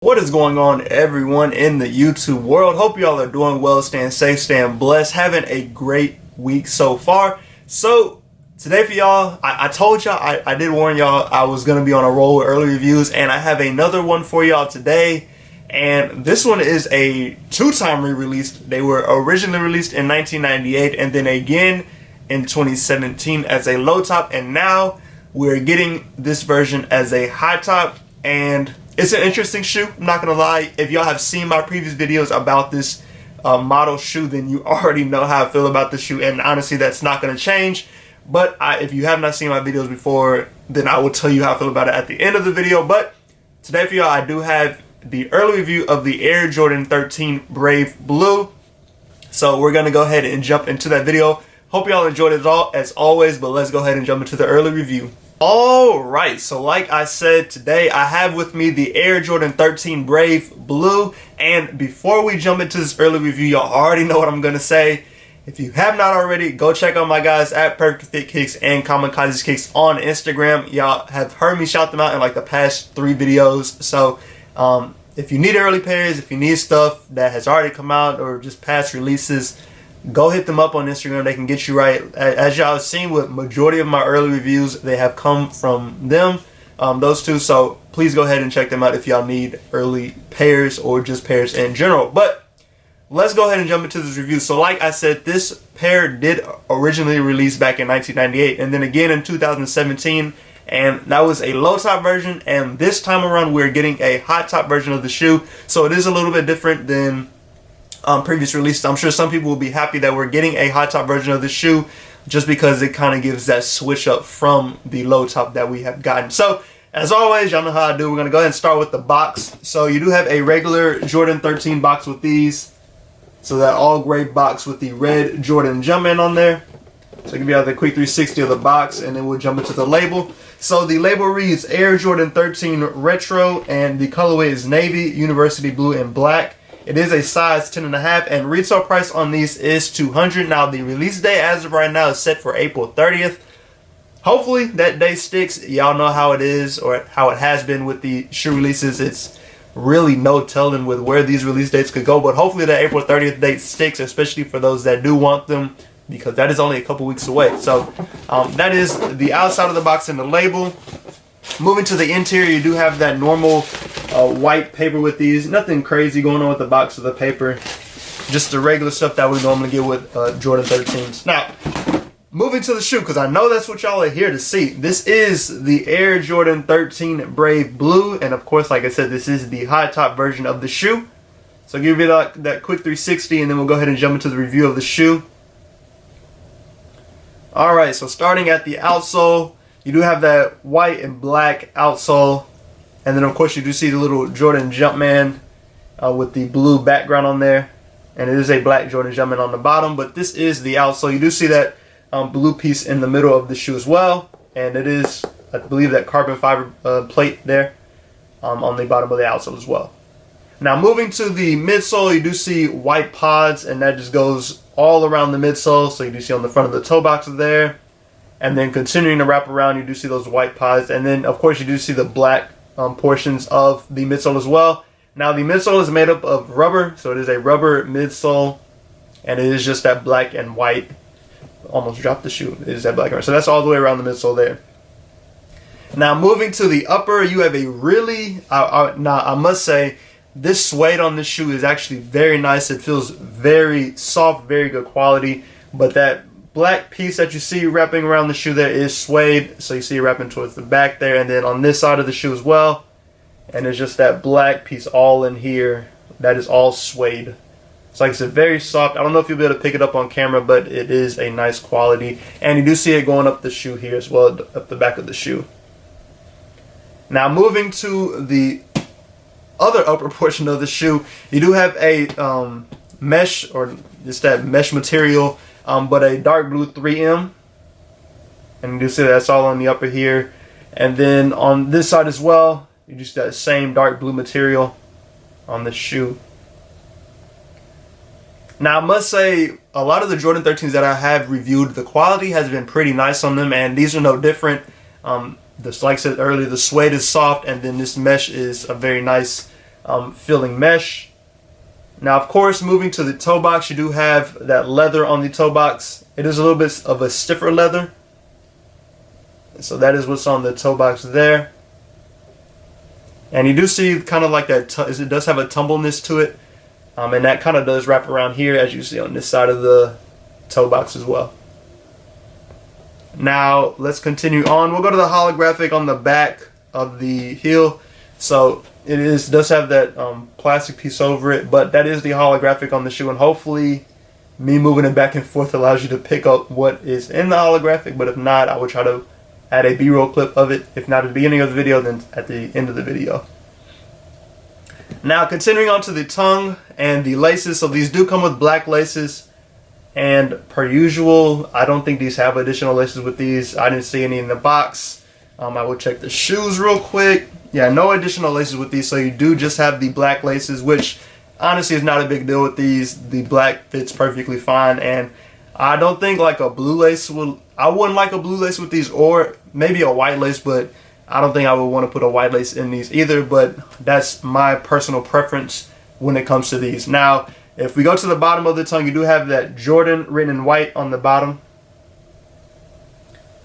What is going on, everyone in the YouTube world? Hope y'all are doing well, staying safe, staying blessed, having a great week so far. So today for y'all, I told y'all, I did warn y'all I was going to be on a roll with early reviews, and I have another one for y'all today. And this one is a two-time re-release. They were originally released in 1998 and then again in 2017 as a low top, and now we're getting this version as a high top. And it's an interesting shoe, I'm not gonna lie. If y'all have seen my previous videos about this model shoe, then you already know how I feel about the shoe, and honestly that's not gonna change. But if you have not seen my videos before, then I will tell you how I feel about it at the end of the video. But today for y'all, I do have the early review of the Air Jordan 13 Brave Blue. So we're gonna go ahead and jump into that video. Hope y'all enjoyed it all as always, but let's go ahead and jump into the early review. Alright, so like I said, today I have with me the Air Jordan 13 Brave Blue, and before we jump into this early review, y'all already know what I'm going to say. If you have not already, go check out my guys at Perfect Fit Kicks and Kamikaze Kicks on Instagram. Y'all have heard me shout them out in like the past 3 videos, so if you need early pairs, if you need stuff that has already come out or just past releases, go hit them up on Instagram. They can get you right. As y'all have seen with majority of my early reviews, they have come from them, those two. So please go ahead and check them out if y'all need early pairs or just pairs in general. But let's go ahead and jump into this review. So like I said, this pair did originally release back in 1998 and then again in 2017. And that was a low top version. And this time around, we're getting a high top version of the shoe. So it is a little bit different than previous releases. I'm sure some people will be happy that we're getting a high top version of the shoe just because it kind of gives that switch up from the low top that we have gotten. So as always, y'all know how I do. We're going to go ahead and start with the box. So you do have a regular Jordan 13 box with these. So that all gray box with the red Jordan Jumpman on there. So give you out the quick 360 of the box, and then we'll jump into the label. So the label reads Air Jordan 13 Retro, and the colorway is navy, university blue, and black. It is a size 10.5, and retail price on these is $200. Now the release day as of right now is set for April 30th. Hopefully that day sticks. Y'all know how it is, or how it has been with the shoe releases. It's really no telling with where these release dates could go, but hopefully that April 30th date sticks, especially for those that do want them, because that is only a couple weeks away. So that is the outside of the box and the label. Moving to the interior, you do have that normal white paper with these. Nothing crazy going on with the box of the paper. Just the regular stuff that we normally get with Jordan 13s. Now, moving to the shoe, because I know that's what y'all are here to see. This is the Air Jordan 13 Brave Blue. And of course, like I said, this is the high top version of the shoe. So I'll give you that quick 360, and then we'll go ahead and jump into the review of the shoe. Alright, so starting at the outsole, you do have that white and black outsole. And then of course you do see the little Jordan Jumpman with the blue background on there. And it is a black Jordan Jumpman on the bottom, but this is the outsole. You do see that blue piece in the middle of the shoe as well. And it is, I believe, that carbon fiber plate there on the bottom of the outsole as well. Now moving to the midsole, you do see white pods, and that just goes all around the midsole. So you do see on the front of the toe box there. And then continuing to wrap around, you do see those white pods. And then of course you do see the black portions of the midsole as well. Now the midsole is made up of rubber, so it is a rubber midsole, and it is just that black and white. Almost dropped the shoe. It is that black and white. So that's all the way around the midsole there. Now moving to the upper, you have a really, now I must say, this suede on this shoe is actually very nice. It feels very soft, very good quality. But that black piece that you see wrapping around the shoe there is suede. So you see it wrapping towards the back there, and then on this side of the shoe as well. And it's just that black piece all in here. That is all suede. So like I said, very soft. I don't know if you'll be able to pick it up on camera, but it is a nice quality. And you do see it going up the shoe here as well, up the back of the shoe. Now moving to the other upper portion of the shoe, you do have a mesh, or just that mesh material, but a dark blue 3M. And you do see that's all on the upper here. And then on this side as well, you just that same dark blue material on the shoe. Now I must say, a lot of the Jordan 13s that I have reviewed, the quality has been pretty nice on them, and these are no different. Like I said earlier, the suede is soft, and then this mesh is a very nice feeling mesh. Now, of course, moving to the toe box, you do have that leather on the toe box. It is a little bit of a stiffer leather. So that is what's on the toe box there. And you do see kind of like that, it does have a tumbleness to it. And that kind of does wrap around here, as you see on this side of the toe box as well. Now, let's continue on. We'll go to the holographic on the back of the heel. So it does have that plastic piece over it, but that is the holographic on the shoe, and hopefully me moving it back and forth allows you to pick up what is in the holographic. But if not, I will try to add a B-roll clip of it. If not at the beginning of the video, then at the end of the video. Now, continuing on to the tongue and the laces. So these do come with black laces, and per usual, I don't think these have additional laces with these. I didn't see any in the box. I will check the shoes real quick. Yeah, no additional laces with these, so you do just have the black laces, which honestly is not a big deal with these. The black fits perfectly fine, and I don't think like a blue lace I wouldn't like a blue lace with these, or maybe a white lace, but I don't think I would want to put a white lace in these either, but that's my personal preference when it comes to these. Now, if we go to the bottom of the tongue, you do have that Jordan written in white on the bottom.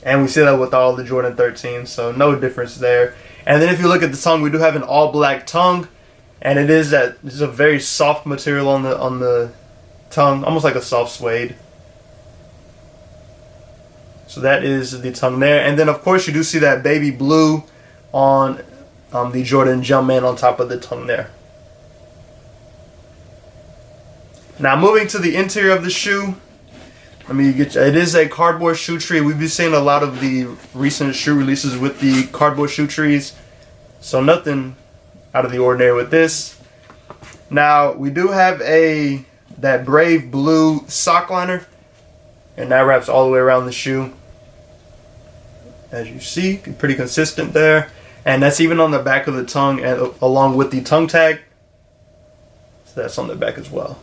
And we see that with all the Jordan 13s, so no difference there. And then if you look at the tongue, we do have an all black tongue, and this is a very soft material on the tongue, almost like a soft suede. So that is the tongue there. And then of course you do see that baby blue on the Jordan Jumpman on top of the tongue there. Now, moving to the interior of the shoe, it is a cardboard shoe tree. We've been seeing a lot of the recent shoe releases with the cardboard shoe trees, so nothing out of the ordinary with this. Now, we do have that Brave blue sock liner, and that wraps all the way around the shoe. As you see, pretty consistent there, and that's even on the back of the tongue, and along with the tongue tag. So that's on the back as well.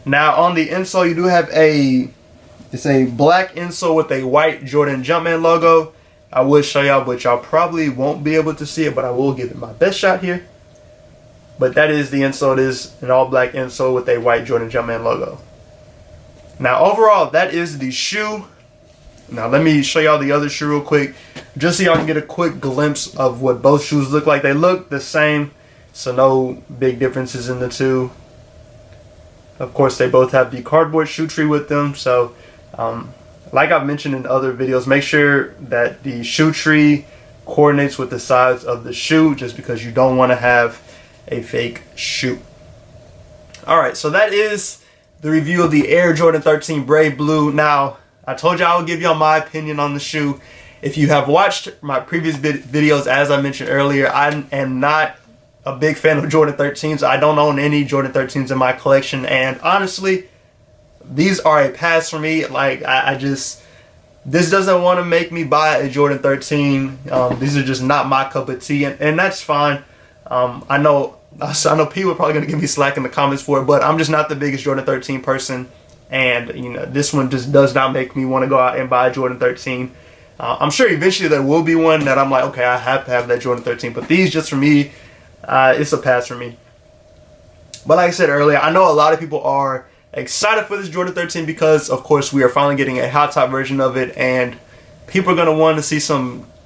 Now, on the insole, you do have it's a black insole with a white Jordan Jumpman logo. I would show y'all, but y'all probably won't be able to see it, but I will give it my best shot here. But that is the insole. It is an all black insole with a white Jordan Jumpman logo. Now, overall, that is the shoe. Now, let me show y'all the other shoe real quick, just so y'all can get a quick glimpse of what both shoes look like. They look the same, so no big differences in the two. Of course, they both have the cardboard shoe tree with them. So, like I've mentioned in other videos, make sure that the shoe tree coordinates with the size of the shoe, just because you don't want to have a fake shoe. Alright, so that is the review of the Air Jordan 13 Brave Blue. Now, I told you I would give y'all my opinion on the shoe. If you have watched my previous videos, as I mentioned earlier, I am not a big fan of Jordan 13s. I don't own any Jordan 13s in my collection, and honestly, these are a pass for me. Like, this doesn't want to make me buy a Jordan 13. These are just not my cup of tea, and that's fine. I know people are probably going to give me slack in the comments for it, but I'm just not the biggest Jordan 13 person, and this one just does not make me want to go out and buy a Jordan 13. I'm sure eventually there will be one that I'm like, okay, I have to have that Jordan 13, but these, just for me, it's a pass for me. But like I said earlier, I know a lot of people are excited for this Jordan 13 because, of course, we are finally getting a hot top version of it, and people are going to want to see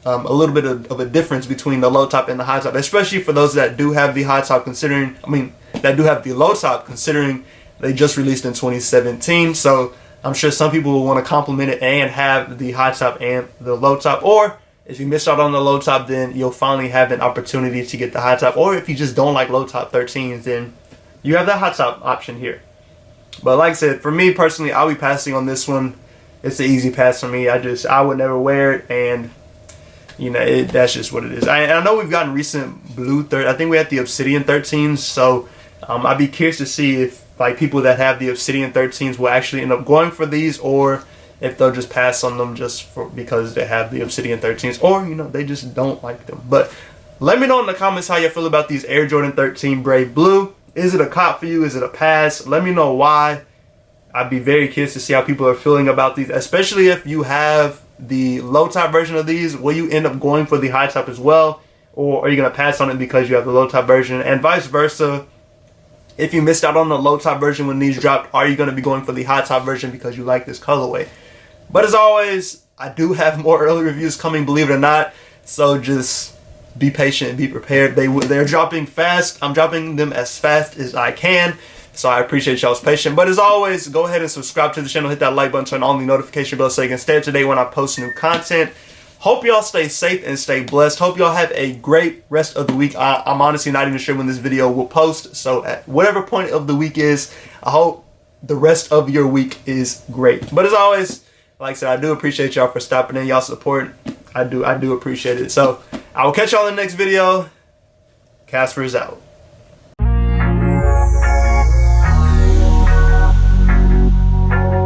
a little bit of a difference between the low top and the high top, especially for those that do have the high top, that do have the low top, considering they just released in 2017. So I'm sure some people will want to compliment it and have the high top and the low top, or if you missed out on the low top, then you'll finally have an opportunity to get the high top. Or if you just don't like low top 13s, then you have that high top option here. But like I said, for me personally, I'll be passing on this one. It's an easy pass for me. I would never wear it, and that's just what it is. I know we've gotten recent blue I think we had the Obsidian 13s, so I'd be curious to see if people that have the Obsidian 13s will actually end up going for these, or if they'll just pass on them just because they have the Obsidian 13s, or they just don't like them. But let me know in the comments how you feel about these Air Jordan 13 Brave Blue. Is it a cop for you? Is it a pass? Let me know why. I'd be very curious to see how people are feeling about these, especially if you have the low top version of these. Will you end up going for the high top as well, or are you going to pass on it because you have the low top version, and vice versa. If you missed out on the low top version when these dropped, are you going to be going for the high top version because you like this colorway? But as always, I do have more early reviews coming, believe it or not. So just be patient and be prepared. They're dropping fast. I'm dropping them as fast as I can. So I appreciate y'all's patience. But as always, go ahead and subscribe to the channel. Hit that like button, turn on the notification bell so you can stay up to date when I post new content. Hope y'all stay safe and stay blessed. Hope y'all have a great rest of the week. I'm honestly not even sure when this video will post. So at whatever point of the week is, I hope the rest of your week is great. But as always, like I said, I do appreciate y'all for stopping in. Y'all support. I do appreciate it. So I will catch y'all in the next video. Casper is out.